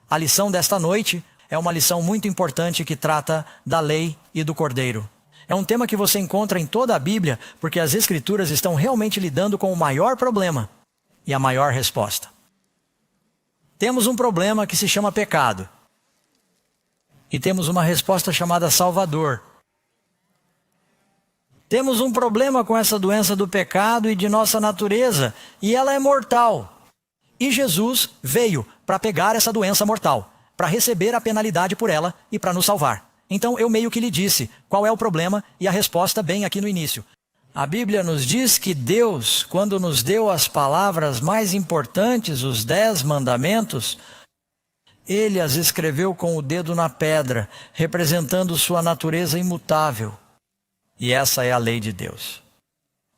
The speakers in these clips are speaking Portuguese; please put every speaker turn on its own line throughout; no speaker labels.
A lição desta noite é uma lição muito importante que trata da lei e do cordeiro. É um tema que você encontra em toda a Bíblia, porque as Escrituras estão realmente lidando com o maior problema e a maior resposta. Temos um problema que se chama pecado. E temos uma resposta chamada Salvador. Temos um problema com essa doença do pecado e de nossa natureza, e ela é mortal. E Jesus veio para pegar essa doença mortal, para receber a penalidade por ela e para nos salvar. Então eu meio que lhe disse qual é o problema e a resposta bem aqui no início. A Bíblia nos diz que Deus, quando nos deu as palavras mais importantes, os 10 mandamentos, Ele as escreveu com o dedo na pedra, representando sua natureza imutável. E essa é a lei de Deus.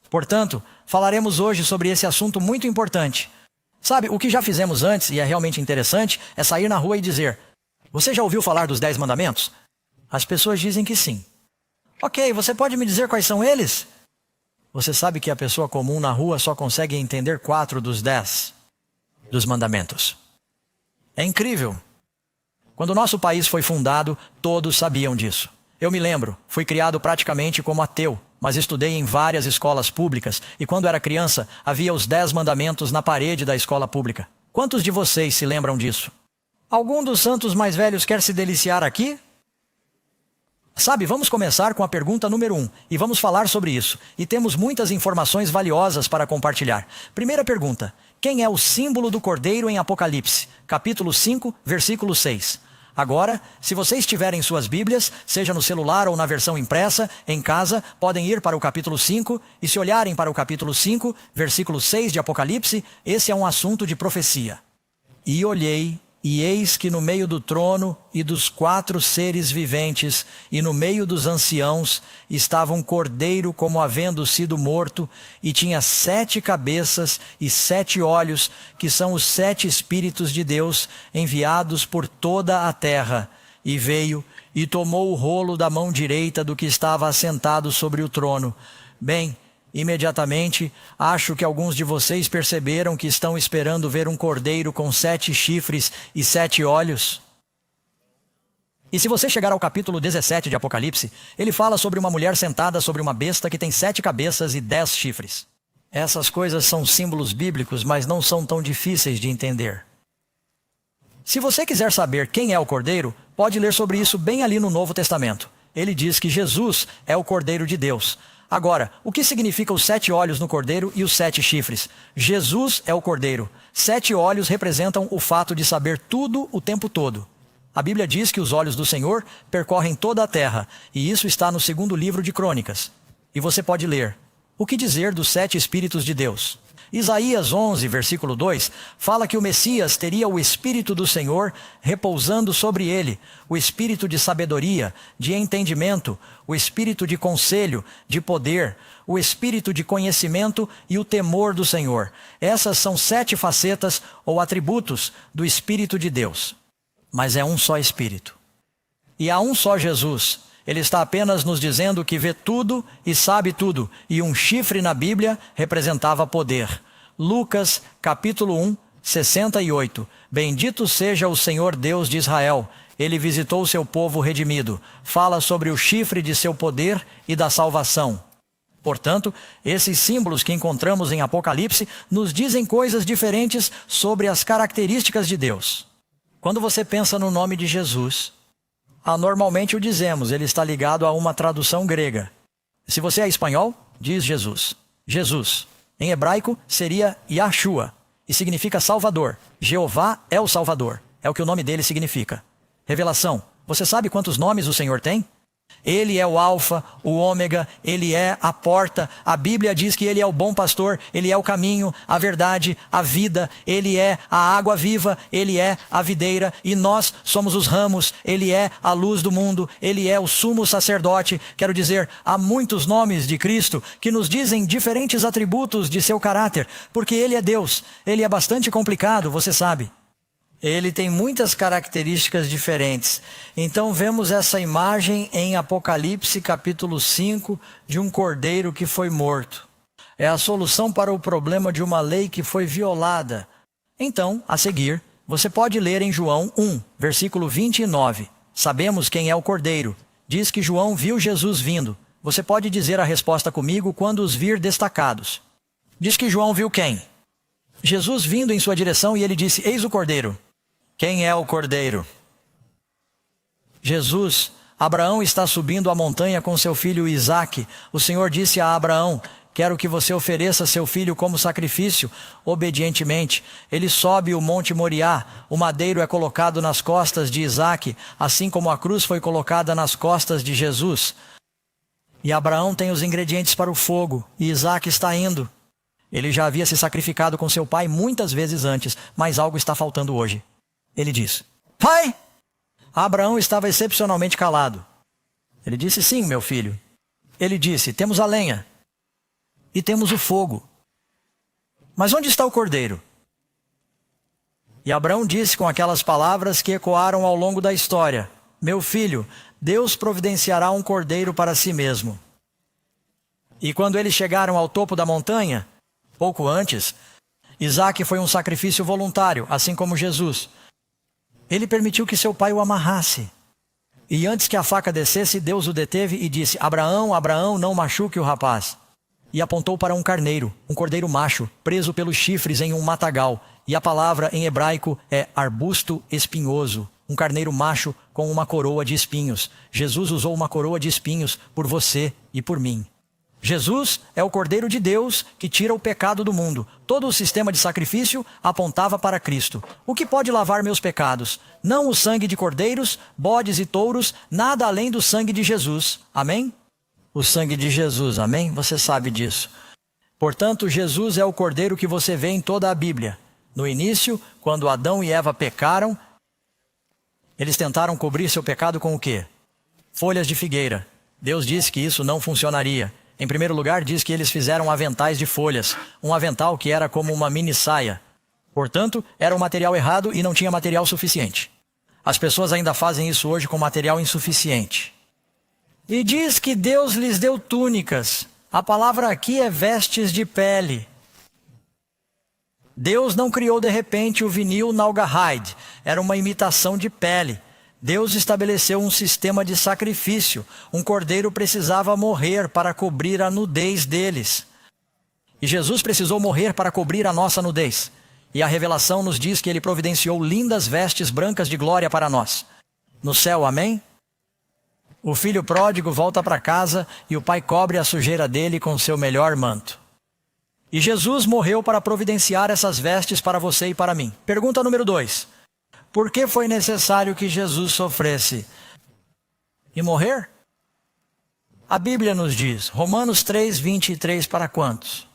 Portanto, falaremos hoje sobre esse assunto muito importante. Sabe, o que já fizemos antes, e é realmente interessante, é sair na rua e dizer: você já ouviu falar dos 10 mandamentos? As pessoas dizem que sim. Ok, você pode me dizer quais são eles? Você sabe que a pessoa comum na rua só consegue entender 4 dos 10 dos mandamentos. É incrível. Quando o nosso país foi fundado, todos sabiam disso. Eu me lembro, fui criado praticamente como ateu, mas estudei em várias escolas públicas e quando era criança, havia os 10 mandamentos na parede da escola pública. Quantos de vocês se lembram disso? Algum dos santos mais velhos quer se deliciar aqui? Sabe, vamos começar com a pergunta número 1 e vamos falar sobre isso. E temos muitas informações valiosas para compartilhar. Primeira pergunta: quem é o símbolo do cordeiro em Apocalipse? Capítulo 5, versículo 6. Agora, se vocês tiverem suas Bíblias, seja no celular ou na versão impressa, em casa, podem ir para o capítulo 5, e se olharem para o capítulo 5, versículo 6 de Apocalipse, esse é um assunto de profecia. E olhei, e eis que no meio do trono e dos 4 seres viventes, e no meio dos anciãos, estava um cordeiro como havendo sido morto, e tinha 7 cabeças e 7 olhos, que são os 7 Espíritos de Deus, enviados por toda a terra. E veio, e tomou o rolo da mão direita do que estava assentado sobre o trono. Bem, imediatamente, acho que alguns de vocês perceberam que estão esperando ver um cordeiro com 7 chifres e 7 olhos. E se você chegar ao capítulo 17 de Apocalipse, ele fala sobre uma mulher sentada sobre uma besta que tem 7 cabeças e 10 chifres. Essas coisas são símbolos bíblicos, mas não são tão difíceis de entender. Se você quiser saber quem é o cordeiro, pode ler sobre isso bem ali no Novo Testamento. Ele diz que Jesus é o Cordeiro de Deus. Agora, o que significa os 7 olhos no cordeiro e os 7 chifres? Jesus é o cordeiro. 7 olhos representam o fato de saber tudo o tempo todo. A Bíblia diz que os olhos do Senhor percorrem toda a terra, e isso está no 2º livro de Crônicas. E você pode ler: o que dizer dos 7 Espíritos de Deus? Isaías 11, versículo 2, fala que o Messias teria o Espírito do Senhor repousando sobre ele, o Espírito de sabedoria, de entendimento, o Espírito de conselho, de poder, o Espírito de conhecimento e o temor do Senhor. Essas são 7 facetas ou atributos do Espírito de Deus. Mas é um só Espírito. E há um só Jesus. Ele está apenas nos dizendo que vê tudo e sabe tudo, e um chifre na Bíblia representava poder. Lucas, capítulo 1, 68. Bendito seja o Senhor Deus de Israel. Ele visitou seu povo redimido. Fala sobre o chifre de seu poder e da salvação. Portanto, esses símbolos que encontramos em Apocalipse nos dizem coisas diferentes sobre as características de Deus. Quando você pensa no nome de Jesus, normalmente o dizemos, ele está ligado a uma tradução grega. Se você é espanhol, diz Jesus. Jesus. Em hebraico seria Yahshua, e significa Salvador. Jeová é o Salvador. É o que o nome dele significa. Revelação. Você sabe quantos nomes o Senhor tem? Ele é o Alfa, o Ômega, Ele é a porta. A Bíblia diz que Ele é o bom pastor, Ele é o caminho, a verdade, a vida. Ele é a água viva, Ele é a videira. E nós somos os ramos, Ele é a luz do mundo, Ele é o sumo sacerdote. Quero dizer, há muitos nomes de Cristo que nos dizem diferentes atributos de seu caráter. Porque Ele é Deus, Ele é bastante complicado, você sabe. Ele tem muitas características diferentes. Então vemos essa imagem em Apocalipse capítulo 5 de um cordeiro que foi morto. É a solução para o problema de uma lei que foi violada. Então, a seguir, Você pode ler em João 1, versículo 29. Sabemos quem é o Cordeiro. Diz que João viu Jesus vindo. Você pode dizer a resposta comigo quando os vir destacados. Diz que João viu quem? Jesus vindo em sua direção e ele disse, eis o Cordeiro. Quem é o Cordeiro? Jesus. Abraão está subindo a montanha com seu filho Isaque. O Senhor disse a Abraão, quero que você ofereça seu filho como sacrifício. Obedientemente, ele sobe o monte Moriá. O madeiro é colocado nas costas de Isaque, assim como a cruz foi colocada nas costas de Jesus. E Abraão tem os ingredientes para o fogo, e Isaque está indo. Ele já havia se sacrificado com seu pai muitas vezes antes, mas algo está faltando hoje. Ele diz, pai! Abraão estava excepcionalmente calado. Ele disse, sim, meu filho. Ele disse, temos a lenha e temos o fogo. Mas onde está o cordeiro? E Abraão disse com aquelas palavras que ecoaram ao longo da história, meu filho, Deus providenciará um cordeiro para si mesmo. E quando eles chegaram ao topo da montanha, pouco antes, Isaque foi um sacrifício voluntário, assim como Jesus. Ele permitiu que seu pai o amarrasse. E antes que a faca descesse, Deus o deteve e disse, Abraão, Abraão, não machuque o rapaz. E apontou para um carneiro, um cordeiro macho, preso pelos chifres em um matagal. E a palavra em hebraico é arbusto espinhoso. Um carneiro macho com uma coroa de espinhos. Jesus usou uma coroa de espinhos por você e por mim. Jesus é o Cordeiro de Deus que tira o pecado do mundo. Todo o sistema de sacrifício apontava para Cristo. O que pode lavar meus pecados? Não o sangue de cordeiros, bodes e touros, nada além do sangue de Jesus. Amém? O sangue de Jesus, amém? Você sabe disso. Portanto, Jesus é o Cordeiro que você vê em toda a Bíblia. No início, quando Adão e Eva pecaram, eles tentaram cobrir seu pecado com o quê? Folhas de figueira. Deus disse que isso não funcionaria. Em primeiro lugar, diz que eles fizeram aventais de folhas, um avental que era como uma mini saia. Portanto, era um material errado e não tinha material suficiente. As pessoas ainda fazem isso hoje com material insuficiente. E diz que Deus lhes deu túnicas. A palavra aqui é vestes de pele. Deus não criou de repente o vinil Naugahyde, era uma imitação de pele. Deus estabeleceu um sistema de sacrifício. Um cordeiro precisava morrer para cobrir a nudez deles. E Jesus precisou morrer para cobrir a nossa nudez. E a revelação nos diz que ele providenciou lindas vestes brancas de glória para nós. No céu, amém? O filho pródigo volta para casa e o pai cobre a sujeira dele com seu melhor manto. E Jesus morreu para providenciar essas vestes para você e para mim. Pergunta número 2. Por que foi necessário que Jesus sofresse e morrer? A Bíblia nos diz, Romanos 3, 23, para quantos?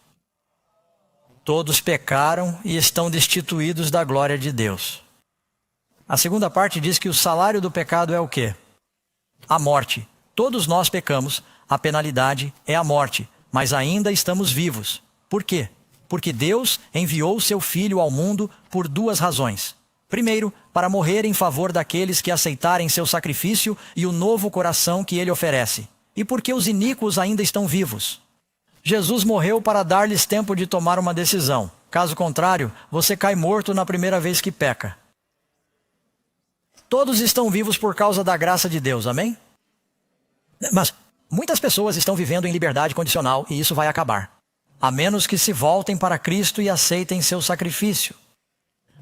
Todos pecaram e estão destituídos da glória de Deus. A segunda parte diz que o salário do pecado é o quê? A morte. Todos nós pecamos, a penalidade é a morte, mas ainda estamos vivos. Por quê? Porque Deus enviou seu Filho ao mundo por 2 razões. Primeiro, para morrer em favor daqueles que aceitarem seu sacrifício e o novo coração que ele oferece. E porque os iníquos ainda estão vivos. Jesus morreu para dar-lhes tempo de tomar uma decisão. Caso contrário, você cai morto na primeira vez que peca. Todos estão vivos por causa da graça de Deus, amém? Mas muitas pessoas estão vivendo em liberdade condicional e isso vai acabar. A menos que se voltem para Cristo e aceitem seu sacrifício.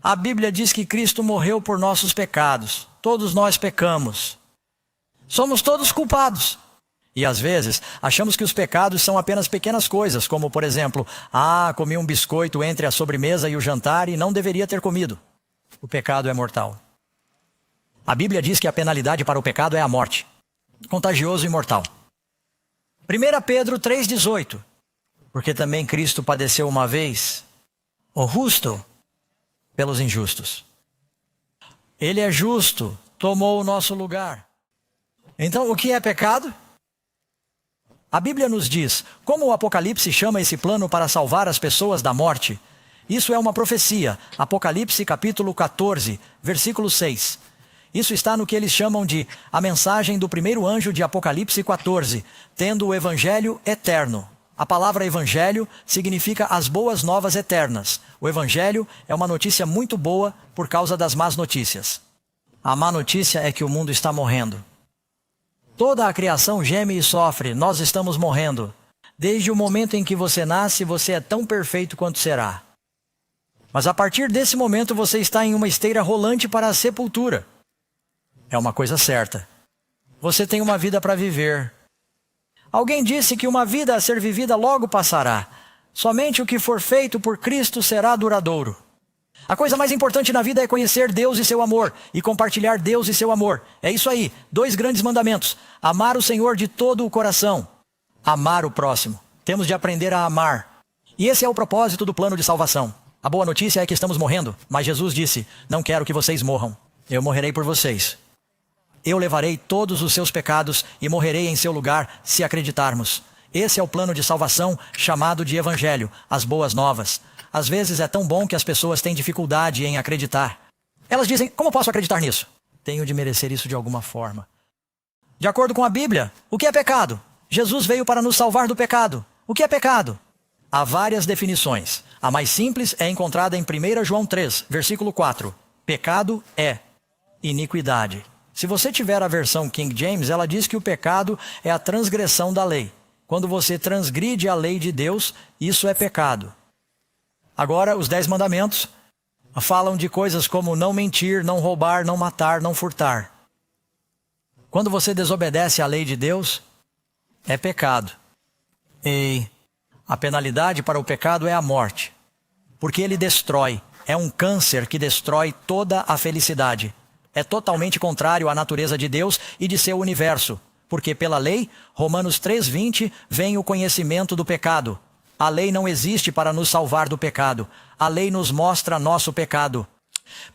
A Bíblia diz que Cristo morreu por nossos pecados. Todos nós pecamos. Somos todos culpados. E às vezes, achamos que os pecados são apenas pequenas coisas, como por exemplo, comi um biscoito entre a sobremesa e o jantar e não deveria ter comido. O pecado é mortal. A Bíblia diz que a penalidade para o pecado é a morte. Contagioso e mortal. 1 Pedro 3,18. Porque também Cristo padeceu uma vez, o justo, pelos injustos. Ele é justo, tomou o nosso lugar. Então, o que é pecado? A Bíblia nos diz, como o Apocalipse chama esse plano para salvar as pessoas da morte? Isso é uma profecia. Apocalipse capítulo 14, versículo 6. Isso está no que eles chamam de a mensagem do primeiro anjo de Apocalipse 14, tendo o evangelho eterno. A palavra evangelho significa as boas novas eternas. O evangelho é uma notícia muito boa por causa das más notícias. A má notícia é que o mundo está morrendo. Toda a criação geme e sofre, nós estamos morrendo. Desde o momento em que você nasce, você é tão perfeito quanto será. Mas a partir desse momento você está em uma esteira rolante para a sepultura. É uma coisa certa. Você tem uma vida para viver. Alguém disse que uma vida a ser vivida logo passará. Somente o que for feito por Cristo será duradouro. A coisa mais importante na vida é conhecer Deus e seu amor, e compartilhar Deus e seu amor. É isso aí, 2 grandes mandamentos. Amar o Senhor de todo o coração. Amar o próximo. Temos de aprender a amar. E esse é o propósito do plano de salvação. A boa notícia é que estamos morrendo, mas Jesus disse, não quero que vocês morram. Eu morrerei por vocês. Eu levarei todos os seus pecados e morrerei em seu lugar, se acreditarmos. Esse é o plano de salvação chamado de Evangelho, as boas novas. Às vezes é tão bom que as pessoas têm dificuldade em acreditar. Elas dizem, como posso acreditar nisso? Tenho de merecer isso de alguma forma. De acordo com a Bíblia, o que é pecado? Jesus veio para nos salvar do pecado. O que é pecado? Há várias definições. A mais simples é encontrada em 1 João 3, versículo 4. Pecado é iniquidade. Se você tiver a versão King James, ela diz que o pecado é a transgressão da lei. Quando você transgride a lei de Deus, isso é pecado. Agora, os 10 mandamentos falam de coisas como não mentir, não roubar, não matar, não furtar. Quando você desobedece à lei de Deus, é pecado. E a penalidade para o pecado é a morte. Porque ele destrói. É um câncer que destrói toda a felicidade. É totalmente contrário à natureza de Deus e de seu universo. Porque pela lei, Romanos 3:20, vem o conhecimento do pecado. A lei não existe para nos salvar do pecado. A lei nos mostra nosso pecado.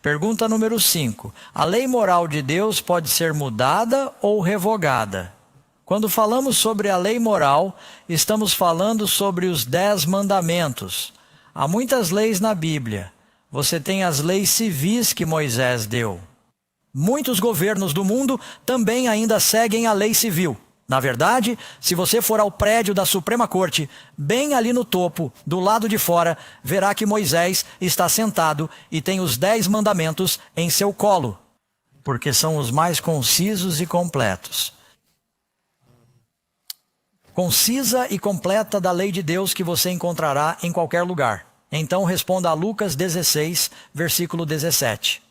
Pergunta número 5. A lei moral de Deus pode ser mudada ou revogada? Quando falamos sobre a lei moral, estamos falando sobre os 10 mandamentos. Há muitas leis na Bíblia. Você tem as leis civis que Moisés deu. Muitos governos do mundo também ainda seguem a lei civil. Na verdade, se você for ao prédio da Suprema Corte, bem ali no topo, do lado de fora, verá que Moisés está sentado e tem os 10 mandamentos em seu colo, porque são os mais concisos e completos. Concisa e completa da lei de Deus que você encontrará em qualquer lugar. Então responda a Lucas 16, versículo 17.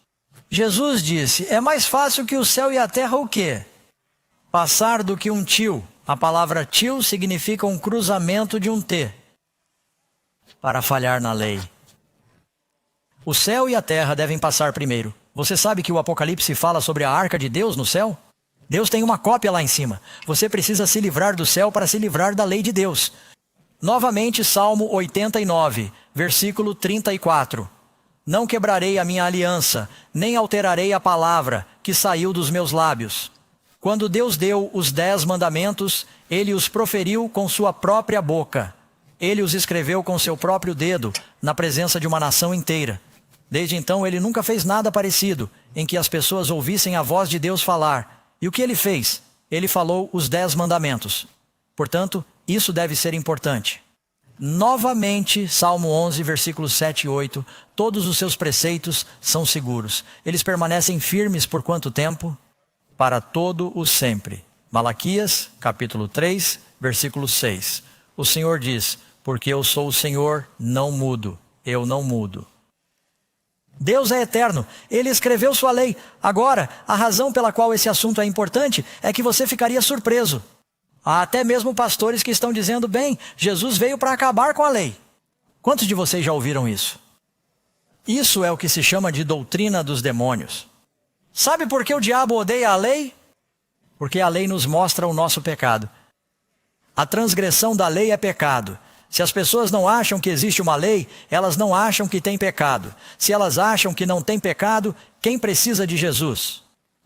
Jesus disse, é mais fácil que o céu e a terra o quê? Passar do que um til. A palavra til significa um cruzamento de um T. Para falhar na lei. O céu e a terra devem passar primeiro. Você sabe que o Apocalipse fala sobre a arca de Deus no céu? Deus tem uma cópia lá em cima. Você precisa se livrar do céu para se livrar da lei de Deus. Novamente, Salmo 89, versículo 34. Não quebrarei a minha aliança, nem alterarei a palavra que saiu dos meus lábios. Quando Deus deu os 10 mandamentos, Ele os proferiu com sua própria boca. Ele os escreveu com seu próprio dedo, na presença de uma nação inteira. Desde então, Ele nunca fez nada parecido, em que as pessoas ouvissem a voz de Deus falar. E o que Ele fez? Ele falou os 10 mandamentos. Portanto, isso deve ser importante. Novamente, Salmo 11, versículos 7 e 8, todos os seus preceitos são seguros. Eles permanecem firmes por quanto tempo? Para todo o sempre. Malaquias, capítulo 3, versículo 6. O Senhor diz, porque eu sou o Senhor, não mudo, eu não mudo. Deus é eterno, Ele escreveu sua lei. Agora, a razão pela qual esse assunto é importante é que você ficaria surpreso. Há até mesmo pastores que estão dizendo, bem, Jesus veio para acabar com a lei. Quantos de vocês já ouviram isso? Isso é o que se chama de doutrina dos demônios. Sabe por que o diabo odeia a lei? Porque a lei nos mostra o nosso pecado. A transgressão da lei é pecado. Se as pessoas não acham que existe uma lei, elas não acham que tem pecado. Se elas acham que não tem pecado, quem precisa de Jesus?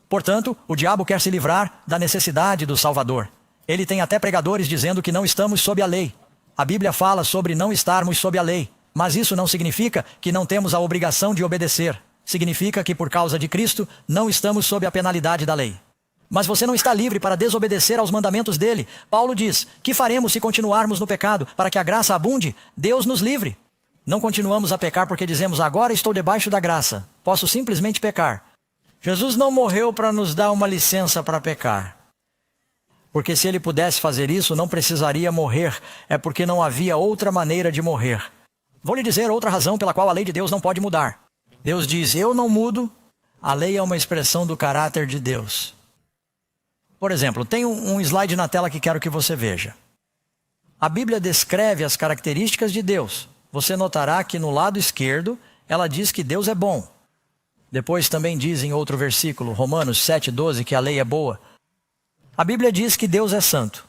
Portanto, o diabo quer se livrar da necessidade do Salvador. Ele tem até pregadores dizendo que não estamos sob a lei. A Bíblia fala sobre não estarmos sob a lei. Mas isso não significa que não temos a obrigação de obedecer. Significa que por causa de Cristo, não estamos sob a penalidade da lei. Mas você não está livre para desobedecer aos mandamentos dele. Paulo diz: que faremos se continuarmos no pecado para que a graça abunde? Deus nos livre. Não continuamos a pecar porque dizemos: agora estou debaixo da graça, posso simplesmente pecar. Jesus não morreu para nos dar uma licença para pecar. Porque se ele pudesse fazer isso, não precisaria morrer. É porque não havia outra maneira de morrer. Vou lhe dizer outra razão pela qual a lei de Deus não pode mudar. Deus diz: eu não mudo. A lei é uma expressão do caráter de Deus. Por exemplo, tem um slide na tela que quero que você veja. A Bíblia descreve as características de Deus. Você notará que no lado esquerdo, ela diz que Deus é bom. Depois também diz em outro versículo, Romanos 7,12, que a lei é boa. A Bíblia diz que Deus é santo.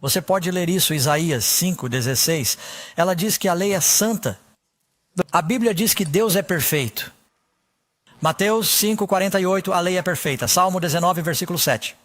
Você pode ler isso, Isaías 5,16. Ela diz que a lei é santa. A Bíblia diz que Deus é perfeito. Mateus 5,48, a lei é perfeita. Salmo 19, versículo 7.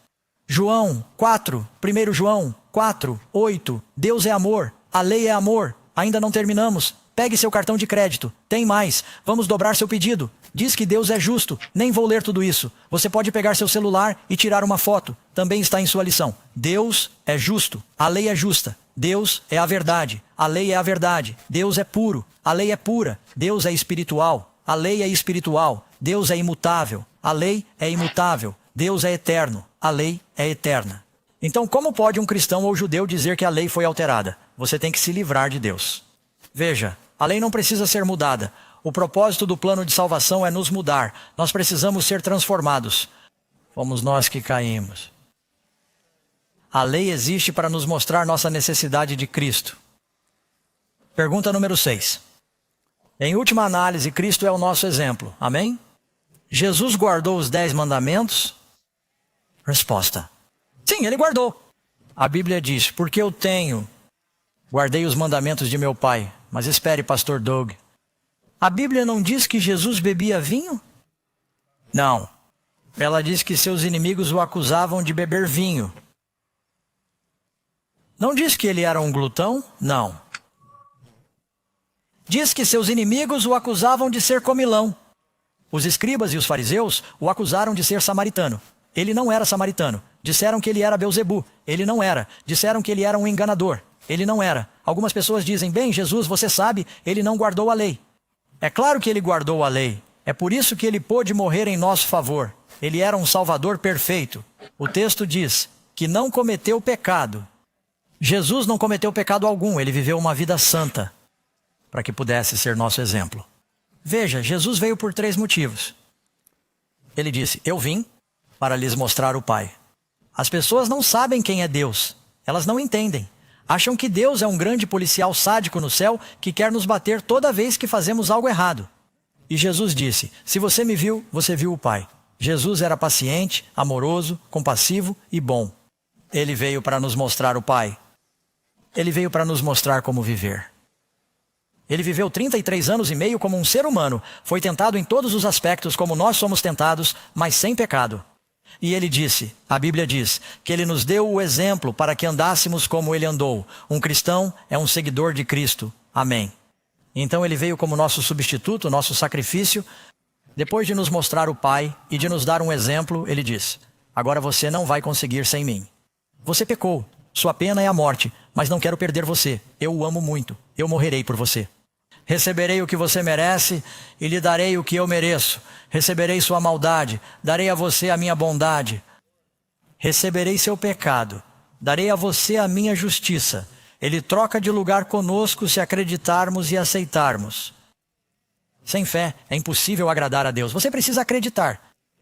João 4, 1 João 4, 8. Deus é amor, a lei é amor. Ainda não terminamos. Pegue seu cartão de crédito. Tem mais. Vamos dobrar seu pedido. Diz que Deus é justo. Nem vou ler tudo isso. Você pode pegar seu celular e tirar uma foto. Também está em sua lição. Deus é justo. A lei é justa. Deus é a verdade. A lei é a verdade. Deus é puro. A lei é pura. Deus é espiritual. A lei é espiritual. Deus é imutável. A lei é imutável. Deus é eterno. A lei é eterna. Então, como pode um cristão ou judeu dizer que a lei foi alterada? Você tem que se livrar de Deus. Veja, a lei não precisa ser mudada. O propósito do plano de salvação é nos mudar. Nós precisamos ser transformados. Fomos nós que caímos. A lei existe para nos mostrar nossa necessidade de Cristo. Pergunta número 6. Em última análise, Cristo é o nosso exemplo. Amém? Jesus guardou os 10 mandamentos? Resposta: sim, ele guardou. A Bíblia diz: porque eu guardei os mandamentos de meu pai. Mas espere, pastor Doug. A Bíblia não diz que Jesus bebia vinho? Não. Ela diz que seus inimigos o acusavam de beber vinho. Não diz que ele era um glutão? Não. Diz que seus inimigos o acusavam de ser comilão. Os escribas e os fariseus o acusaram de ser samaritano. Ele não era samaritano. Disseram que ele era Belzebu. Ele não era. Disseram que ele era um enganador. Ele não era. Algumas pessoas dizem: bem, Jesus, você sabe, ele não guardou a lei. É claro que ele guardou a lei. É por isso que ele pôde morrer em nosso favor. Ele era um salvador perfeito. O texto diz que não cometeu pecado. Jesus não cometeu pecado algum. Ele viveu uma vida santa para que pudesse ser nosso exemplo. Veja, Jesus veio por 3 motivos. Ele disse: eu vim para lhes mostrar o Pai. As pessoas não sabem quem é Deus. Elas não entendem. Acham que Deus é um grande policial sádico no céu que quer nos bater toda vez que fazemos algo errado. E Jesus disse: se você me viu, você viu o Pai. Jesus era paciente, amoroso, compassivo e bom. Ele veio para nos mostrar o Pai. Ele veio para nos mostrar como viver. Ele viveu 33 anos e meio como um ser humano. Foi tentado em todos os aspectos como nós somos tentados, mas sem pecado. E ele disse, a Bíblia diz, que ele nos deu o exemplo para que andássemos como ele andou. Um cristão é um seguidor de Cristo. Amém. Então ele veio como nosso substituto, nosso sacrifício. Depois de nos mostrar o Pai e de nos dar um exemplo, ele diz: agora você não vai conseguir sem mim. Você pecou. Sua pena é a morte, mas não quero perder você. Eu o amo muito. Eu morrerei por você. Receberei o que você merece e lhe darei o que eu mereço. Receberei sua maldade, darei a você a minha bondade. Receberei seu pecado, darei a você a minha justiça. Ele troca de lugar conosco se acreditarmos e aceitarmos. Sem fé é impossível agradar a Deus. Você precisa acreditar.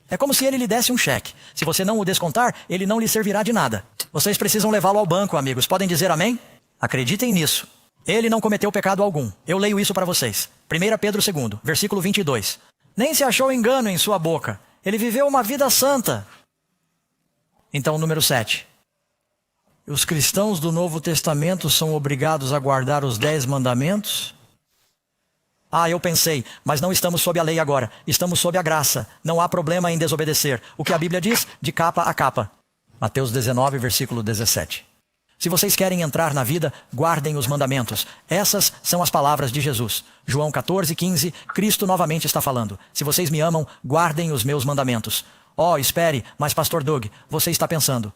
É como se ele lhe desse um cheque. Se você não o descontar, ele não lhe servirá de nada. Vocês precisam levá-lo ao banco, amigos. Podem dizer amém? Acreditem nisso. Ele não cometeu pecado algum. Eu leio isso para vocês. 1 Pedro 2, versículo 22. Nem se achou engano em sua boca. Ele viveu uma vida santa. Então, número 7. Os cristãos do Novo Testamento são obrigados a guardar os 10 mandamentos? Ah, eu pensei, mas não estamos sob a lei agora. Estamos sob a graça. Não há problema em desobedecer. O que a Bíblia diz? De capa a capa. Mateus 19, versículo 17. Se vocês querem entrar na vida, guardem os mandamentos. Essas são as palavras de Jesus. João 14, 15, Cristo novamente está falando. Se vocês me amam, guardem os meus mandamentos. Oh, espere, mas pastor Doug, você está pensando.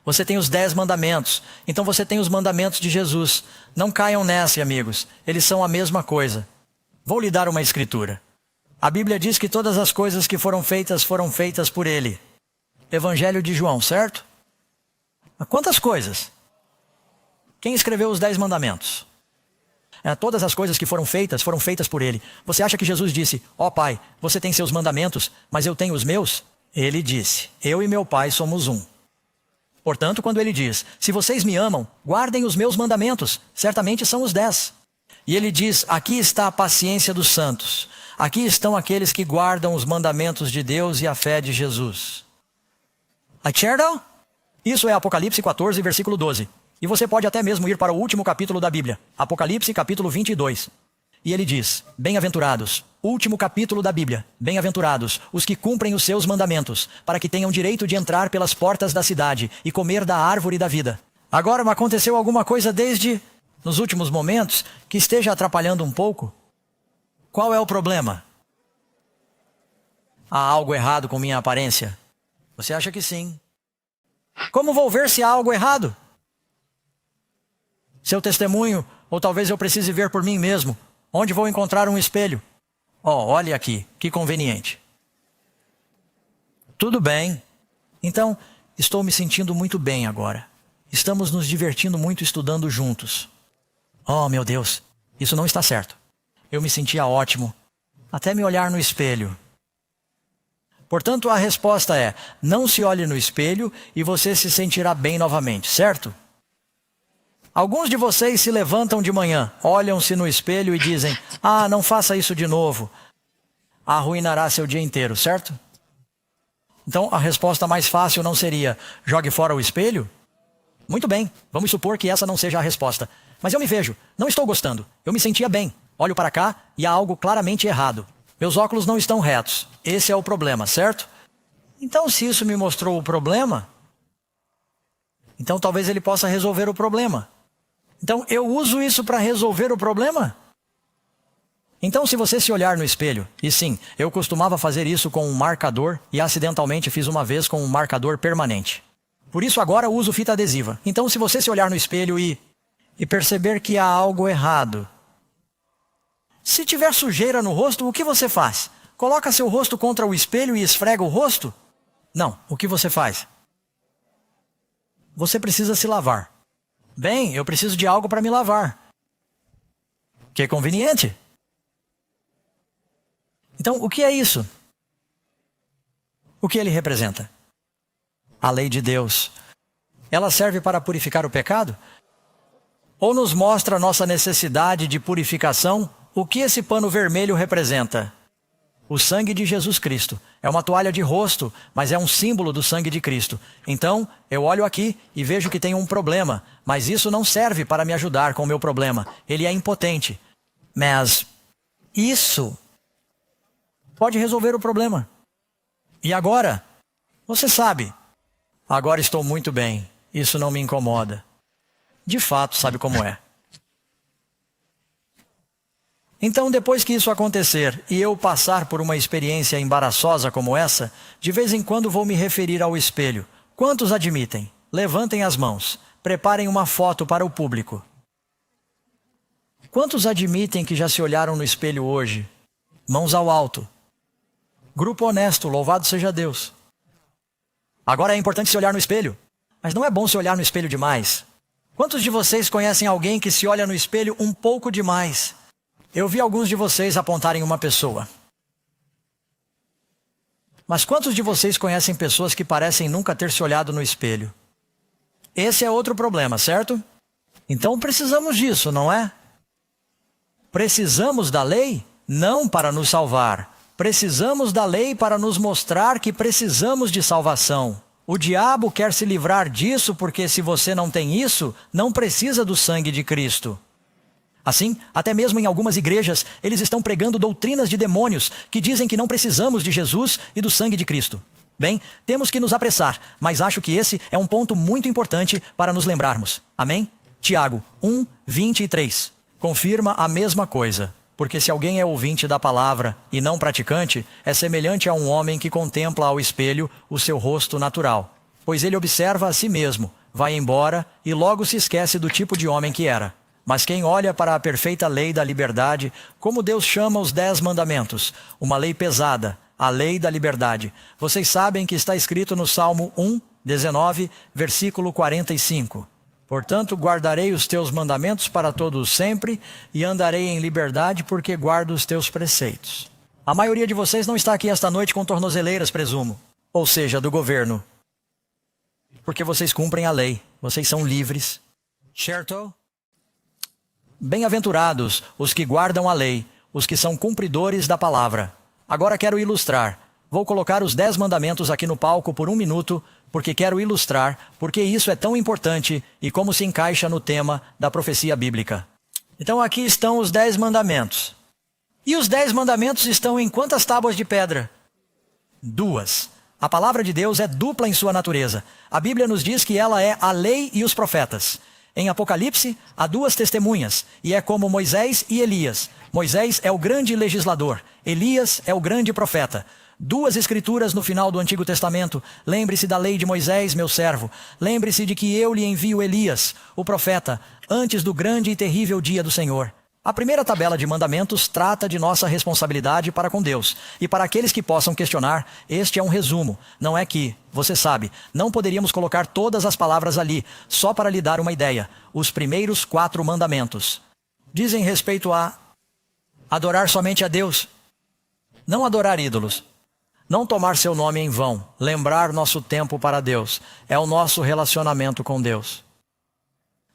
Você tem os 10 mandamentos, então você tem os mandamentos de Jesus. Não caiam nessa, amigos, eles são a mesma coisa. Vou lhe dar uma escritura. A Bíblia diz que todas as coisas que foram feitas por Ele. Evangelho de João, certo? Mas quantas coisas? Quem escreveu os 10 mandamentos? Todas as coisas que foram feitas por Ele. Você acha que Jesus disse, ó Pai, você tem seus mandamentos, mas eu tenho os meus? Ele disse, eu e meu Pai somos um. Portanto, quando Ele diz, se vocês me amam, guardem os meus mandamentos, certamente são os 10. E Ele diz, aqui está a paciência dos santos. Aqui estão aqueles que guardam os mandamentos de Deus e a fé de Jesus. Isso é Apocalipse 14, versículo 12. E você pode até mesmo ir para o último capítulo da Bíblia, Apocalipse capítulo 22. E ele diz, bem-aventurados, último capítulo da Bíblia, bem-aventurados os que cumprem os seus mandamentos, para que tenham direito de entrar pelas portas da cidade e comer da árvore da vida. Agora, aconteceu alguma coisa nos últimos momentos, que esteja atrapalhando um pouco? Qual é o problema? Há algo errado com minha aparência? Você acha que sim. Como vou ver se há algo errado? Seu testemunho, ou talvez eu precise ver por mim mesmo. Onde vou encontrar um espelho? Olhe aqui, que conveniente. Tudo bem. Então, estou me sentindo muito bem agora. Estamos nos divertindo muito estudando juntos. Oh, meu Deus, isso não está certo. Eu me sentia ótimo, até me olhar no espelho. Portanto, a resposta é, não se olhe no espelho e você se sentirá bem novamente, certo? Alguns de vocês se levantam de manhã, olham-se no espelho e dizem, não faça isso de novo. Arruinará seu dia inteiro, certo? Então, a resposta mais fácil não seria, jogue fora o espelho? Muito bem, vamos supor que essa não seja a resposta. Mas eu me vejo, não estou gostando, eu me sentia bem. Olho para cá e há algo claramente errado. Meus óculos não estão retos. Esse é o problema, certo? Então, se isso me mostrou o problema, então talvez ele possa resolver o problema. Então, eu uso isso para resolver o problema? Então, se você se olhar no espelho, e sim, eu costumava fazer isso com um marcador e acidentalmente fiz uma vez com um marcador permanente. Por isso agora uso fita adesiva. Então, se você se olhar no espelho e perceber que há algo errado, se tiver sujeira no rosto, o que você faz? Coloca seu rosto contra o espelho e esfrega o rosto? Não, o que você faz? Você precisa se lavar. Bem, eu preciso de algo para me lavar. Que conveniente. Então, o que é isso? O que ele representa? A lei de Deus. Ela serve para purificar o pecado? Ou nos mostra a nossa necessidade de purificação? O que esse pano vermelho representa? O sangue de Jesus Cristo. É uma toalha de rosto, mas é um símbolo do sangue de Cristo. Então, eu olho aqui e vejo que tenho um problema, mas isso não serve para me ajudar com o meu problema. Ele é impotente. Mas isso pode resolver o problema. E agora? Você sabe. Agora estou muito bem. Isso não me incomoda. De fato, sabe como é. Então, depois que isso acontecer e eu passar por uma experiência embaraçosa como essa, de vez em quando vou me referir ao espelho. Quantos admitem? Levantem as mãos. Preparem uma foto para o público. Quantos admitem que já se olharam no espelho hoje? Mãos ao alto. Grupo honesto, louvado seja Deus. Agora é importante se olhar no espelho, mas não é bom se olhar no espelho demais. Quantos de vocês conhecem alguém que se olha no espelho um pouco demais? Eu vi alguns de vocês apontarem uma pessoa. Mas quantos de vocês conhecem pessoas que parecem nunca ter se olhado no espelho? Esse é outro problema, certo? Então precisamos disso, não é? Precisamos da lei? Não para nos salvar. Precisamos da lei para nos mostrar que precisamos de salvação. O diabo quer se livrar disso porque se você não tem isso, não precisa do sangue de Cristo. Assim, até mesmo em algumas igrejas, eles estão pregando doutrinas de demônios que dizem que não precisamos de Jesus e do sangue de Cristo. Bem, temos que nos apressar, mas acho que esse é um ponto muito importante para nos lembrarmos. Amém? Tiago 1:23 confirma a mesma coisa. Porque se alguém é ouvinte da palavra e não praticante, é semelhante a um homem que contempla ao espelho o seu rosto natural. Pois ele observa a si mesmo, vai embora e logo se esquece do tipo de homem que era. Mas quem olha para a perfeita lei da liberdade, como Deus chama os 10 mandamentos, uma lei pesada, a lei da liberdade. Vocês sabem que está escrito no Salmo 19, versículo 45. Portanto, guardarei os teus mandamentos para todos sempre e andarei em liberdade porque guardo os teus preceitos. A maioria de vocês não está aqui esta noite com tornozeleiras, presumo. Ou seja, do governo. Porque vocês cumprem a lei. Vocês são livres. Certo? Bem-aventurados os que guardam a lei, os que são cumpridores da palavra. Agora quero ilustrar. Vou colocar os 10 mandamentos aqui no palco por 1 minuto, porque quero ilustrar porque isso é tão importante e como se encaixa no tema da profecia bíblica. Então aqui estão os 10 mandamentos. E os 10 mandamentos estão em quantas tábuas de pedra? 2. A palavra de Deus é dupla em sua natureza. A Bíblia nos diz que ela é a lei e os profetas. Em Apocalipse, há 2 testemunhas, e é como Moisés e Elias. Moisés é o grande legislador, Elias é o grande profeta. 2 escrituras no final do Antigo Testamento. Lembre-se da lei de Moisés, meu servo. Lembre-se de que eu lhe envio Elias, o profeta, antes do grande e terrível dia do Senhor. A primeira tabela de mandamentos trata de nossa responsabilidade para com Deus. E para aqueles que possam questionar, este é um resumo. Não é que, você sabe, não poderíamos colocar todas as palavras ali, só para lhe dar uma ideia. Os primeiros 4 mandamentos dizem respeito a adorar somente a Deus, não adorar ídolos, não tomar seu nome em vão, lembrar nosso tempo para Deus. É o nosso relacionamento com Deus.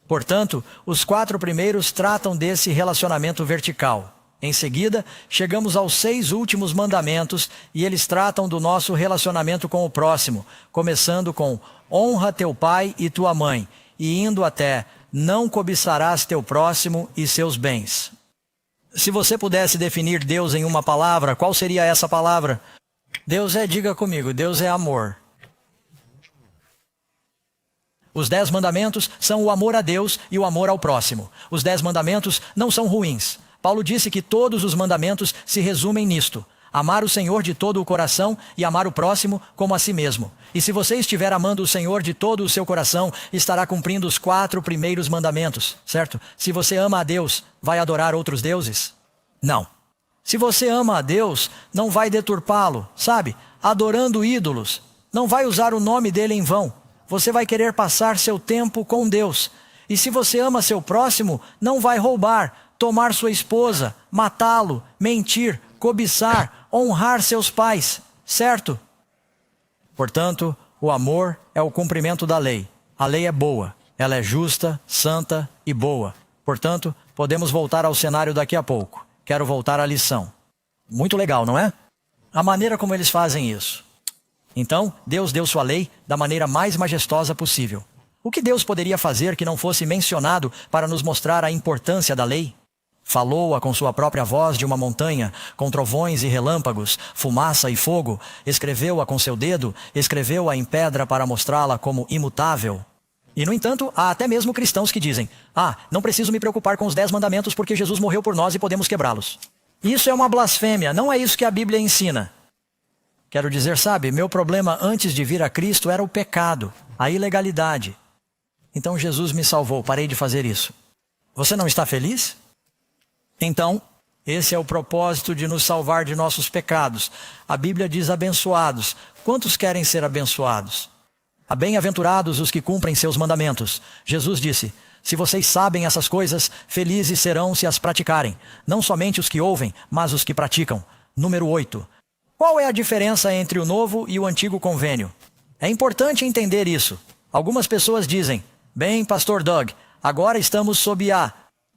Portanto, os 4 primeiros tratam desse relacionamento vertical. Em seguida, chegamos aos 6 últimos mandamentos e eles tratam do nosso relacionamento com o próximo, começando com honra teu pai e tua mãe, e indo até não cobiçarás teu próximo e seus bens. Se você pudesse definir Deus em uma palavra, qual seria essa palavra? Deus diga comigo, Deus é amor. Os 10 mandamentos são o amor a Deus e o amor ao próximo. Os 10 mandamentos não são ruins. Paulo disse que todos os mandamentos se resumem nisto: amar o Senhor de todo o coração e amar o próximo como a si mesmo. E se você estiver amando o Senhor de todo o seu coração, estará cumprindo os 4 primeiros mandamentos, certo? Se você ama a Deus, vai adorar outros deuses? Não. Se você ama a Deus, não vai deturpá-lo, sabe? Adorando ídolos. Não vai usar o nome dele em vão. Você vai querer passar seu tempo com Deus. E se você ama seu próximo, não vai roubar, tomar sua esposa, matá-lo, mentir, cobiçar, honrar seus pais, certo? Portanto, o amor é o cumprimento da lei. A lei é boa, ela é justa, santa e boa. Portanto, podemos voltar ao cenário daqui a pouco. Quero voltar à lição. Muito legal, não é? A maneira como eles fazem isso. Então, Deus deu sua lei da maneira mais majestosa possível. O que Deus poderia fazer que não fosse mencionado para nos mostrar a importância da lei? Falou-a com sua própria voz de uma montanha, com trovões e relâmpagos, fumaça e fogo. Escreveu-a com seu dedo, escreveu-a em pedra para mostrá-la como imutável. E, no entanto, há até mesmo cristãos que dizem: não preciso me preocupar com os 10 mandamentos porque Jesus morreu por nós e podemos quebrá-los. Isso é uma blasfêmia, não é isso que a Bíblia ensina. Quero dizer, sabe, meu problema antes de vir a Cristo era o pecado, a ilegalidade. Então Jesus me salvou, parei de fazer isso. Você não está feliz? Então, esse é o propósito de nos salvar de nossos pecados. A Bíblia diz abençoados. Quantos querem ser abençoados? Bem-aventurados os que cumprem seus mandamentos. Jesus disse: se vocês sabem essas coisas, felizes serão se as praticarem. Não somente os que ouvem, mas os que praticam. Número 8. Qual é a diferença entre o novo e o antigo convênio? É importante entender isso. Algumas pessoas dizem: bem, pastor Doug, agora estamos sob a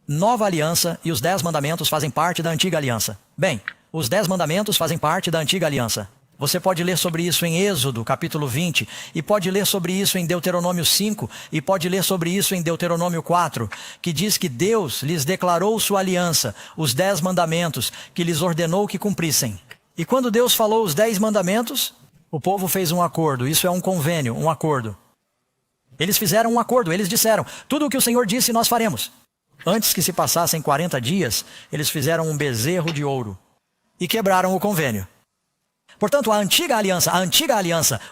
nova aliança e os 10 mandamentos fazem parte da antiga aliança. Bem, os 10 mandamentos fazem parte da antiga aliança. Você pode ler sobre isso em Êxodo, capítulo 20, e pode ler sobre isso em Deuteronômio 5, e pode ler sobre isso em Deuteronômio 4, que diz que Deus lhes declarou sua aliança, os 10 mandamentos, que lhes ordenou que cumprissem. E quando Deus falou os 10 mandamentos, o povo fez um acordo. Isso é um convênio, um acordo. Eles fizeram um acordo, eles disseram: tudo o que o Senhor disse nós faremos. Antes que se passassem 40 dias, eles fizeram um bezerro de ouro e quebraram o convênio. Portanto, a antiga aliança,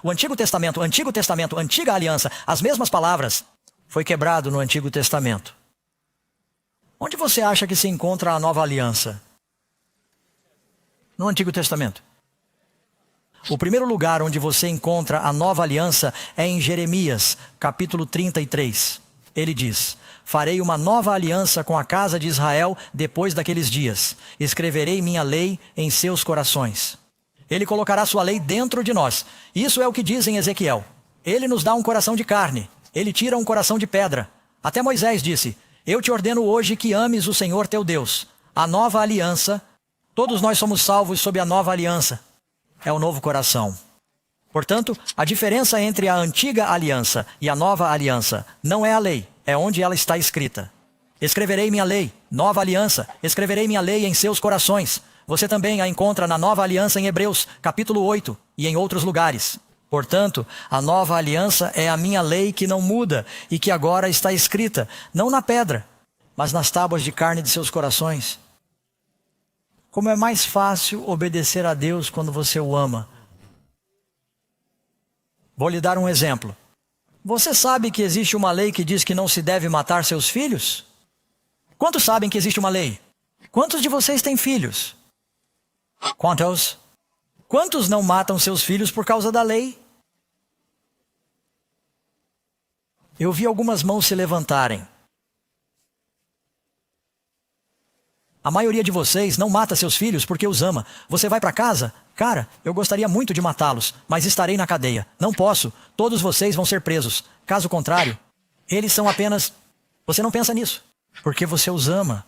o Antigo Testamento, antiga aliança, as mesmas palavras, foi quebrado no Antigo Testamento. Onde você acha que se encontra a nova aliança? No Antigo Testamento. O primeiro lugar onde você encontra a nova aliança é em Jeremias, capítulo 33. Ele diz: farei uma nova aliança com a casa de Israel depois daqueles dias. Escreverei minha lei em seus corações. Ele colocará sua lei dentro de nós. Isso é o que diz em Ezequiel. Ele nos dá um coração de carne. Ele tira um coração de pedra. Até Moisés disse: eu te ordeno hoje que ames o Senhor teu Deus. A nova aliança, todos nós somos salvos sob a nova aliança. É o novo coração. Portanto, a diferença entre a antiga aliança e a nova aliança não é a lei, é onde ela está escrita. Escreverei minha lei, nova aliança, escreverei minha lei em seus corações. Você também a encontra na nova aliança em Hebreus, capítulo 8, e em outros lugares. Portanto, a nova aliança é a minha lei que não muda e que agora está escrita, não na pedra, mas nas tábuas de carne de seus corações. Como é mais fácil obedecer a Deus quando você o ama. Vou lhe dar um exemplo. Você sabe que existe uma lei que diz que não se deve matar seus filhos? Quantos sabem que existe uma lei? Quantos de vocês têm filhos? Quantos? Quantos não matam seus filhos por causa da lei? Eu vi algumas mãos se levantarem. A maioria de vocês não mata seus filhos porque os ama. Você vai para casa? Cara, eu gostaria muito de matá-los, mas estarei na cadeia. Não posso. Todos vocês vão ser presos. Caso contrário, eles são apenas... Você não pensa nisso, porque você os ama.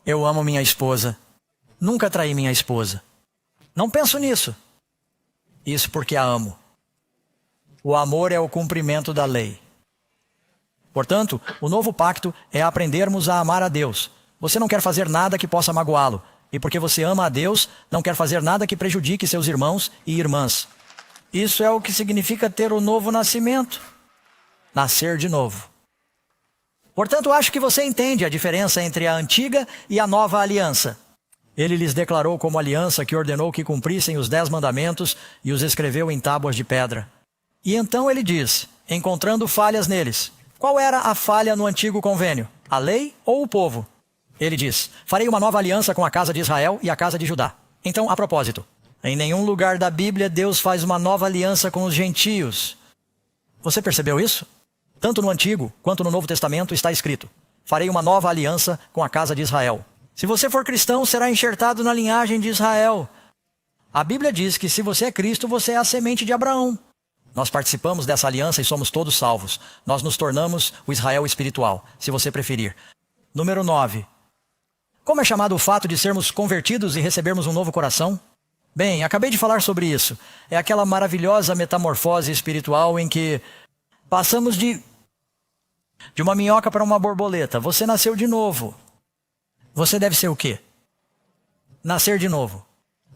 Eu amo minha esposa. Nunca traí minha esposa. Não penso nisso. Isso porque a amo. O amor é o cumprimento da lei. Portanto, o novo pacto é aprendermos a amar a Deus. Você não quer fazer nada que possa magoá-lo. E porque você ama a Deus, não quer fazer nada que prejudique seus irmãos e irmãs. Isso é o que significa ter o novo nascimento. Nascer de novo. Portanto, acho que você entende a diferença entre a antiga e a nova aliança. Ele lhes declarou como aliança que ordenou que cumprissem os 10 mandamentos e os escreveu em tábuas de pedra. E então ele diz, encontrando falhas neles, qual era a falha no antigo convênio? A lei ou o povo? Ele diz, farei uma nova aliança com a casa de Israel e a casa de Judá. Então, a propósito, em nenhum lugar da Bíblia Deus faz uma nova aliança com os gentios. Você percebeu isso? Tanto no Antigo quanto no Novo Testamento está escrito, farei uma nova aliança com a casa de Israel. Se você for cristão, será enxertado na linhagem de Israel. A Bíblia diz que se você é Cristo, você é a semente de Abraão. Nós participamos dessa aliança e somos todos salvos. Nós nos tornamos o Israel espiritual, se você preferir. Número 9. Como é chamado o fato de sermos convertidos e recebermos um novo coração? Bem, acabei de falar sobre isso. É aquela maravilhosa metamorfose espiritual em que passamos de uma minhoca para uma borboleta. Você nasceu de novo. Você deve ser o quê? Nascer de novo.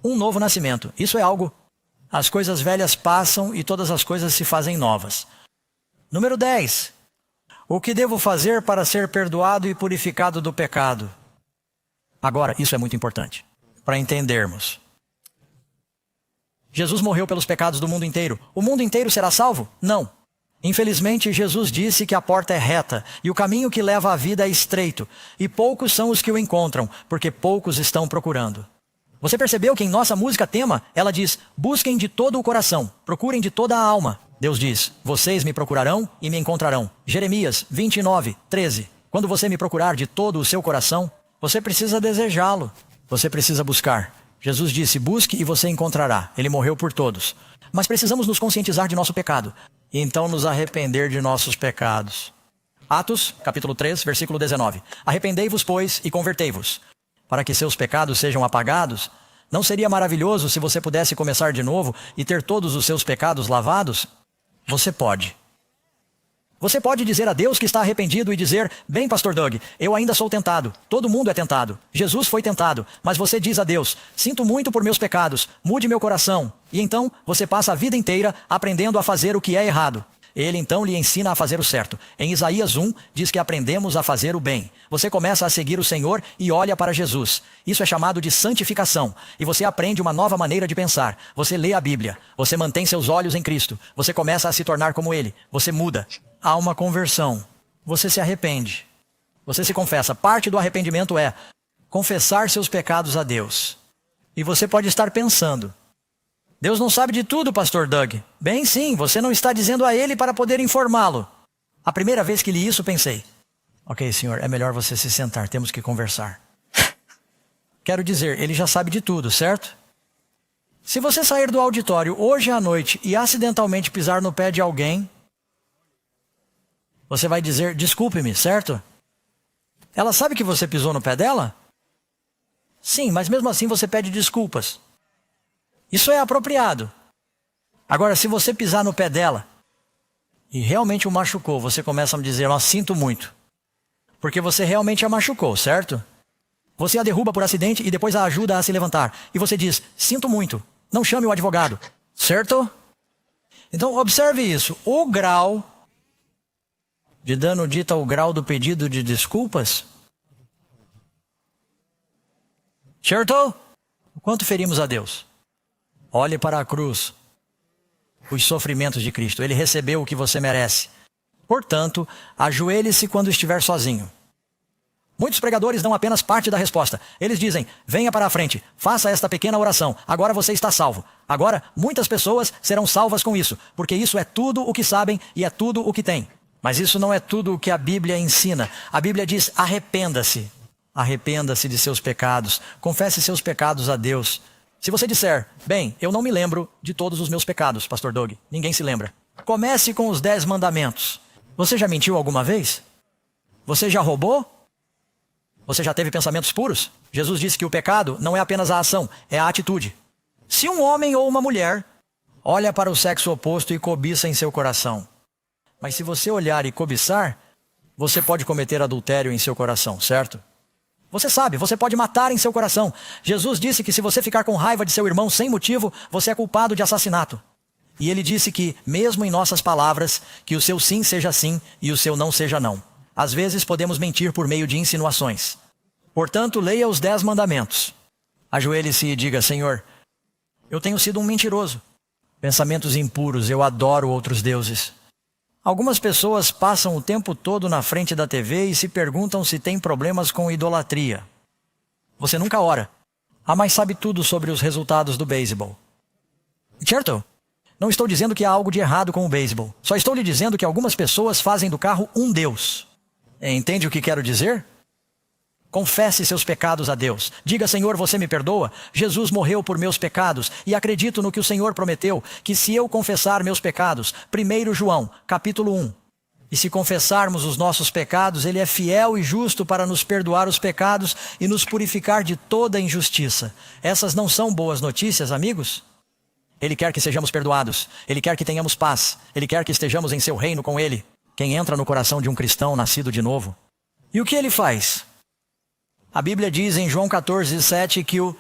Um novo nascimento. Isso é algo. As coisas velhas passam e todas as coisas se fazem novas. Número 10. O que devo fazer para ser perdoado e purificado do pecado? Agora, isso é muito importante, para entendermos. Jesus morreu pelos pecados do mundo inteiro. O mundo inteiro será salvo? Não. Infelizmente, Jesus disse que a porta é reta e o caminho que leva à vida é estreito. E poucos são os que o encontram, porque poucos estão procurando. Você percebeu que em nossa música tema, ela diz, busquem de todo o coração, procurem de toda a alma. Deus diz, vocês me procurarão e me encontrarão. Jeremias 29, 13. Quando você me procurar de todo o seu coração, você precisa desejá-lo. Você precisa buscar. Jesus disse, busque e você encontrará. Ele morreu por todos. Mas precisamos nos conscientizar de nosso pecado. E então nos arrepender de nossos pecados. Atos, capítulo 3, versículo 19. Arrependei-vos, pois, e convertei-vos, para que seus pecados sejam apagados. Não seria maravilhoso se você pudesse começar de novo e ter todos os seus pecados lavados? Você pode. Você pode dizer a Deus que está arrependido e dizer, bem, pastor Doug, eu ainda sou tentado. Todo mundo é tentado. Jesus foi tentado. Mas você diz a Deus, sinto muito por meus pecados, mude meu coração. E então você passa a vida inteira aprendendo a fazer o que é errado. Ele então lhe ensina a fazer o certo. Em Isaías 1, diz que aprendemos a fazer o bem. Você começa a seguir o Senhor e olha para Jesus. Isso é chamado de santificação. E você aprende uma nova maneira de pensar. Você lê a Bíblia. Você mantém seus olhos em Cristo. Você começa a se tornar como Ele. Você muda. Há uma conversão. Você se arrepende. Você se confessa. Parte do arrependimento é confessar seus pecados a Deus. E você pode estar pensando: Deus não sabe de tudo, pastor Doug. Bem, sim, você não está dizendo a Ele para poder informá-lo. A primeira vez que li isso, pensei: ok, senhor, é melhor você se sentar, temos que conversar. Quero dizer, Ele já sabe de tudo, certo? Se você sair do auditório hoje à noite e acidentalmente pisar no pé de alguém, você vai dizer: desculpe-me, certo? Ela sabe que você pisou no pé dela? Sim, mas mesmo assim você pede desculpas. Isso é apropriado. Agora, se você pisar no pé dela e realmente o machucou, você começa a me dizer: eu sinto muito. Porque você realmente a machucou, certo? Você a derruba por acidente e depois a ajuda a se levantar. E você diz: sinto muito, não chame o advogado, certo? Então, observe isso. O grau de dano dita o grau do pedido de desculpas. Certo? O quanto ferimos a Deus? Olhe para a cruz, os sofrimentos de Cristo. Ele recebeu o que você merece. Portanto, ajoelhe-se quando estiver sozinho. Muitos pregadores dão apenas parte da resposta. Eles dizem: venha para a frente, faça esta pequena oração, agora você está salvo. Agora, muitas pessoas serão salvas com isso, porque isso é tudo o que sabem e é tudo o que têm. Mas isso não é tudo o que a Bíblia ensina. A Bíblia diz: arrependa-se. Arrependa-se de seus pecados. Confesse seus pecados a Deus. Se você disser: bem, eu não me lembro de todos os meus pecados, pastor Doug. Ninguém se lembra. Comece com os 10 mandamentos. Você já mentiu alguma vez? Você já roubou? Você já teve pensamentos puros? Jesus disse que o pecado não é apenas a ação, é a atitude. Se um homem ou uma mulher olha para o sexo oposto e cobiça em seu coração, mas se você olhar e cobiçar, você pode cometer adultério em seu coração, certo? Você sabe, você pode matar em seu coração. Jesus disse que se você ficar com raiva de seu irmão sem motivo, você é culpado de assassinato. E ele disse que, mesmo em nossas palavras, que o seu sim seja sim e o seu não seja não. Às vezes podemos mentir por meio de insinuações. Portanto, leia os 10 mandamentos. Ajoelhe-se e diga: Senhor, eu tenho sido um mentiroso. Pensamentos impuros, eu adoro outros deuses. Algumas pessoas passam o tempo todo na frente da TV e se perguntam se tem problemas com idolatria. Você nunca ora. Mas sabe tudo sobre os resultados do beisebol. Certo? Não estou dizendo que há algo de errado com o beisebol. Só estou lhe dizendo que algumas pessoas fazem do carro um Deus. Entende o que quero dizer? Confesse seus pecados a Deus. Diga: Senhor, você me perdoa? Jesus morreu por meus pecados e acredito no que o Senhor prometeu, que se eu confessar meus pecados, 1 João, capítulo 1, e se confessarmos os nossos pecados, Ele é fiel e justo para nos perdoar os pecados e nos purificar de toda injustiça. Essas não são boas notícias, amigos? Ele quer que sejamos perdoados. Ele quer que tenhamos paz. Ele quer que estejamos em seu reino com Ele. Quem entra no coração de um cristão nascido de novo. E o que ele faz? A Bíblia diz em João 14:7 que o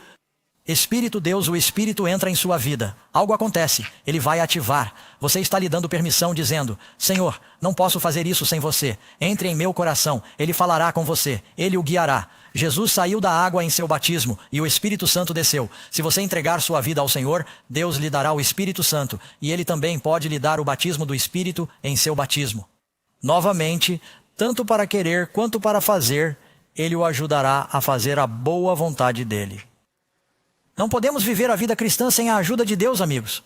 Espírito Deus, o Espírito entra em sua vida. Algo acontece, Ele vai ativar. Você está lhe dando permissão dizendo: Senhor, não posso fazer isso sem você. Entre em meu coração, Ele falará com você, Ele o guiará. Jesus saiu da água em seu batismo e o Espírito Santo desceu. Se você entregar sua vida ao Senhor, Deus lhe dará o Espírito Santo e Ele também pode lhe dar o batismo do Espírito em seu batismo. Novamente, tanto para querer quanto para fazer, Ele o ajudará a fazer a boa vontade dEle. Não podemos viver a vida cristã sem a ajuda de Deus, amigos.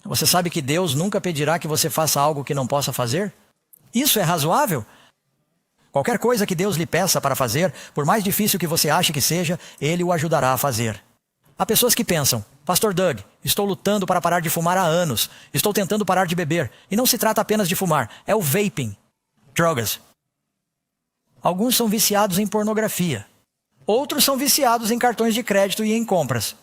Você sabe que Deus nunca pedirá que você faça algo que não possa fazer? Isso é razoável? Qualquer coisa que Deus lhe peça para fazer, por mais difícil que você ache que seja, Ele o ajudará a fazer. Há pessoas que pensam: Pastor Doug, estou lutando para parar de fumar há anos. Estou tentando parar de beber. E não se trata apenas de fumar, é o vaping. Drogas. Alguns são viciados em pornografia. Outros são viciados em cartões de crédito e em compras.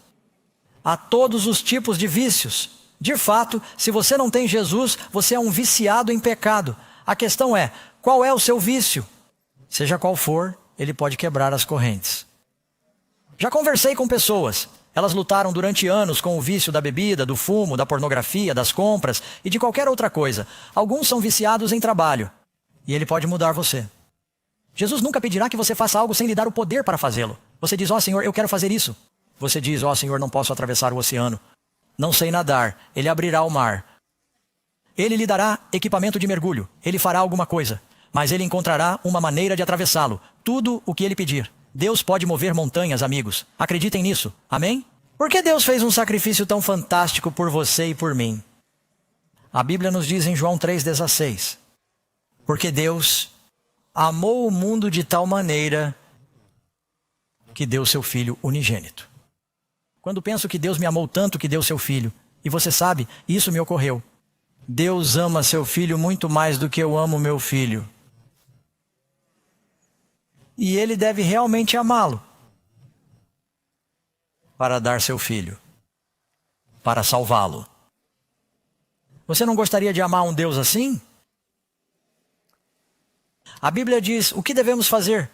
Há todos os tipos de vícios. De fato, se você não tem Jesus, você é um viciado em pecado. A questão é: qual é o seu vício? Seja qual for, ele pode quebrar as correntes. Já conversei com pessoas. Elas lutaram durante anos com o vício da bebida, do fumo, da pornografia, das compras e de qualquer outra coisa. Alguns são viciados em trabalho. E ele pode mudar você. Jesus nunca pedirá que você faça algo sem lhe dar o poder para fazê-lo. Você diz, Senhor, eu quero fazer isso. Você diz, Senhor, não posso atravessar o oceano. Não sei nadar. Ele abrirá o mar. Ele lhe dará equipamento de mergulho. Ele fará alguma coisa. Mas ele encontrará uma maneira de atravessá-lo. Tudo o que ele pedir. Deus pode mover montanhas, amigos. Acreditem nisso. Amém? Por que Deus fez um sacrifício tão fantástico por você e por mim? A Bíblia nos diz em João 3,16. Porque Deus amou o mundo de tal maneira que deu seu Filho unigênito. Quando penso que Deus me amou tanto que deu seu Filho, e você sabe, isso me ocorreu. Deus ama seu Filho muito mais do que eu amo meu filho. E ele deve realmente amá-lo para dar seu filho, para salvá-lo. Você não gostaria de amar um Deus assim? A Bíblia diz, o que devemos fazer?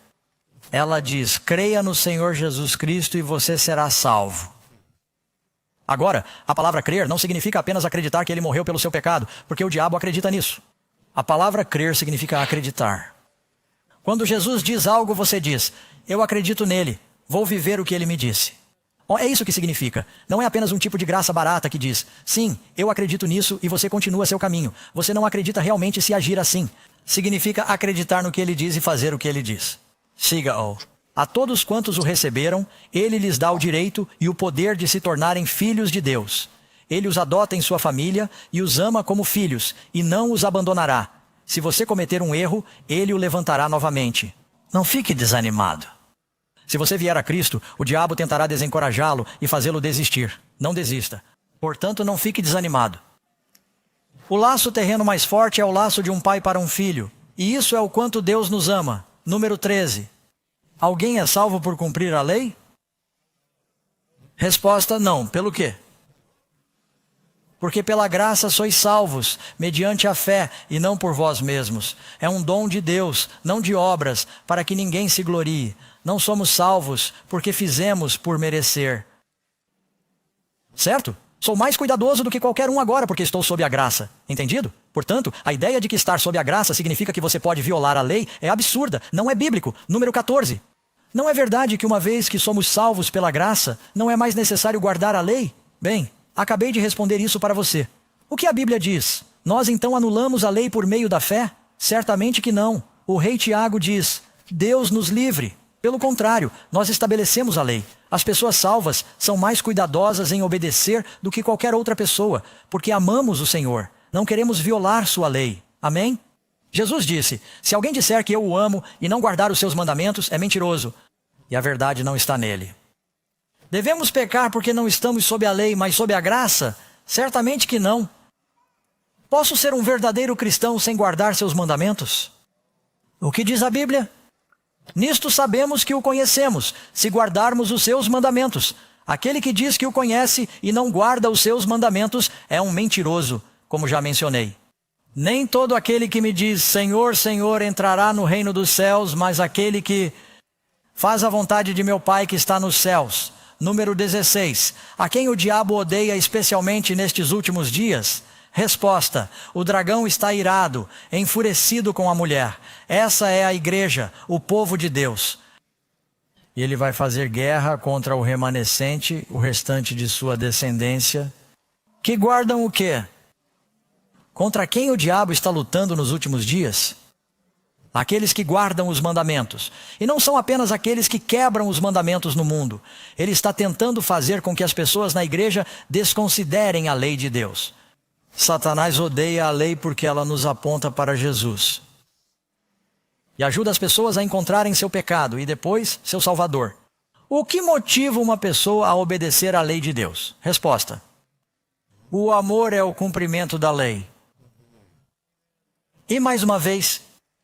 Ela diz, creia no Senhor Jesus Cristo e você será salvo. Agora, a palavra crer não significa apenas acreditar que ele morreu pelo seu pecado, porque o diabo acredita nisso. A palavra crer significa acreditar. Quando Jesus diz algo, você diz, eu acredito nele, vou viver o que ele me disse. É isso que significa. Não é apenas um tipo de graça barata que diz, sim, eu acredito nisso e você continua seu caminho. Você não acredita realmente se agir assim. Significa acreditar no que ele diz e fazer o que ele diz. Siga-o. A todos quantos o receberam, ele lhes dá o direito e o poder de se tornarem filhos de Deus. Ele os adota em sua família e os ama como filhos, e não os abandonará. Se você cometer um erro, ele o levantará novamente. Não fique desanimado. Se você vier a Cristo, o diabo tentará desencorajá-lo e fazê-lo desistir. Não desista. Portanto, não fique desanimado. O laço terreno mais forte é o laço de um pai para um filho. E isso é o quanto Deus nos ama. Número 13. Alguém é salvo por cumprir a lei? Resposta, não. Pelo quê? Porque pela graça sois salvos, mediante a fé, e não por vós mesmos. É um dom de Deus, não de obras, para que ninguém se glorie. Não somos salvos porque fizemos por merecer. Certo? Sou mais cuidadoso do que qualquer um agora porque estou sob a graça. Entendido? Portanto, a ideia de que estar sob a graça significa que você pode violar a lei é absurda, não é bíblico. Número 14. Não é verdade que uma vez que somos salvos pela graça, não é mais necessário guardar a lei? Bem, acabei de responder isso para você. O que a Bíblia diz? Nós então anulamos a lei por meio da fé? Certamente que não. O rei Tiago diz, Deus nos livre. Pelo contrário, nós estabelecemos a lei. As pessoas salvas são mais cuidadosas em obedecer do que qualquer outra pessoa, porque amamos o Senhor. Não queremos violar sua lei. Amém? Jesus disse, se alguém disser que eu o amo e não guardar os seus mandamentos, é mentiroso. E a verdade não está nele. Devemos pecar porque não estamos sob a lei, mas sob a graça? Certamente que não. Posso ser um verdadeiro cristão sem guardar seus mandamentos? O que diz a Bíblia? Nisto sabemos que o conhecemos, se guardarmos os seus mandamentos. Aquele que diz que o conhece e não guarda os seus mandamentos é um mentiroso, como já mencionei. Nem todo aquele que me diz, Senhor, Senhor, entrará no reino dos céus, mas aquele que faz a vontade de meu Pai que está nos céus. Número 16. A quem o diabo odeia especialmente nestes últimos dias? Resposta, o dragão está irado, enfurecido com a mulher. Essa é a igreja, o povo de Deus. E ele vai fazer guerra contra o remanescente, o restante de sua descendência. Que guardam o quê? Contra quem o diabo está lutando nos últimos dias? Aqueles que guardam os mandamentos. E não são apenas aqueles que quebram os mandamentos no mundo. Ele está tentando fazer com que as pessoas na igreja desconsiderem a lei de Deus. Satanás odeia a lei porque ela nos aponta para Jesus. E ajuda as pessoas a encontrarem seu pecado e depois seu Salvador. O que motiva uma pessoa a obedecer à lei de Deus? Resposta. O amor é o cumprimento da lei. E mais uma vez,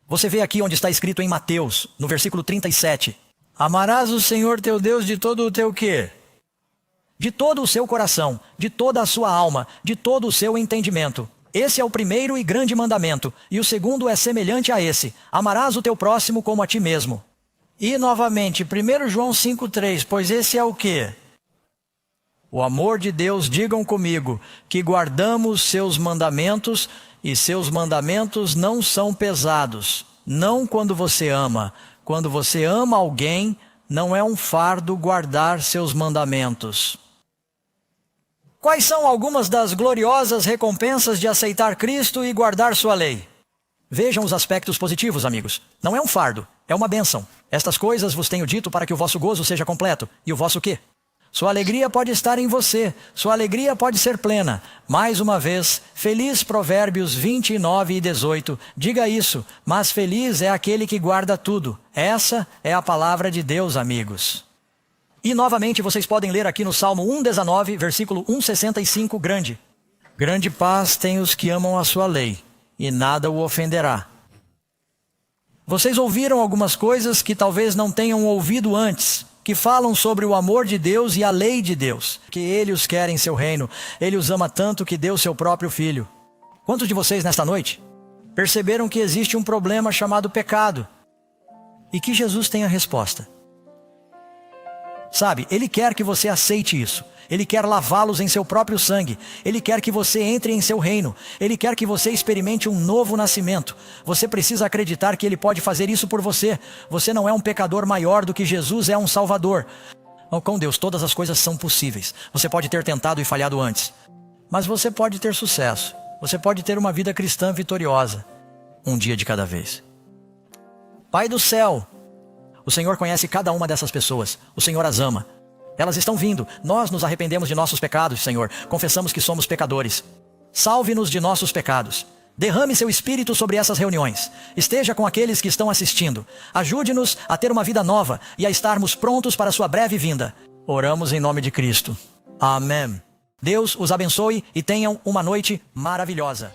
você vê aqui onde está escrito em Mateus, no versículo 37. Amarás o Senhor teu Deus de todo o teu quê? De todo o seu coração, de toda a sua alma, de todo o seu entendimento. Esse é o primeiro e grande mandamento, e o segundo é semelhante a esse. Amarás o teu próximo como a ti mesmo. E novamente, 1 João 5,3, pois esse é o quê? o amor de Deus, digam comigo, que guardamos seus mandamentos, e seus mandamentos não são pesados. Não quando você ama. Quando você ama alguém, não é um fardo guardar seus mandamentos. Quais são algumas das gloriosas recompensas de aceitar Cristo e guardar sua lei? Vejam os aspectos positivos, amigos. Não é um fardo, é uma bênção. Estas coisas vos tenho dito para que o vosso gozo seja completo. E o vosso quê? Sua alegria pode estar em você. Sua alegria pode ser plena. Mais uma vez, feliz Provérbios 29 e 18. Diga isso, mas feliz é aquele que guarda tudo. Essa é a palavra de Deus, amigos. E novamente vocês podem ler aqui no Salmo 119, versículo 165, grande. Grande paz tem os que amam a sua lei, e nada o ofenderá. Vocês ouviram algumas coisas que talvez não tenham ouvido antes, que falam sobre o amor de Deus e a lei de Deus, que Ele os quer em seu reino. Ele os ama tanto que deu seu próprio Filho. Quantos de vocês nesta noite perceberam que existe um problema chamado pecado e que Jesus tem a resposta? Sabe, Ele quer que você aceite isso. Ele quer lavá-los em seu próprio sangue. Ele quer que você entre em seu reino. Ele quer que você experimente um novo nascimento. Você precisa acreditar que Ele pode fazer isso por você. Você não é um pecador maior do que Jesus é um Salvador. Com Deus, todas as coisas são possíveis. Você pode ter tentado e falhado antes, mas você pode ter sucesso. Você pode ter uma vida cristã vitoriosa, um dia de cada vez. Pai do céu, o Senhor conhece cada uma dessas pessoas. O Senhor as ama. Elas estão vindo. Nós nos arrependemos de nossos pecados, Senhor. Confessamos que somos pecadores. Salve-nos de nossos pecados. Derrame seu Espírito sobre essas reuniões. Esteja com aqueles que estão assistindo. Ajude-nos a ter uma vida nova e a estarmos prontos para sua breve vinda. Oramos em nome de Cristo. Amém. Deus os abençoe e tenham uma noite maravilhosa.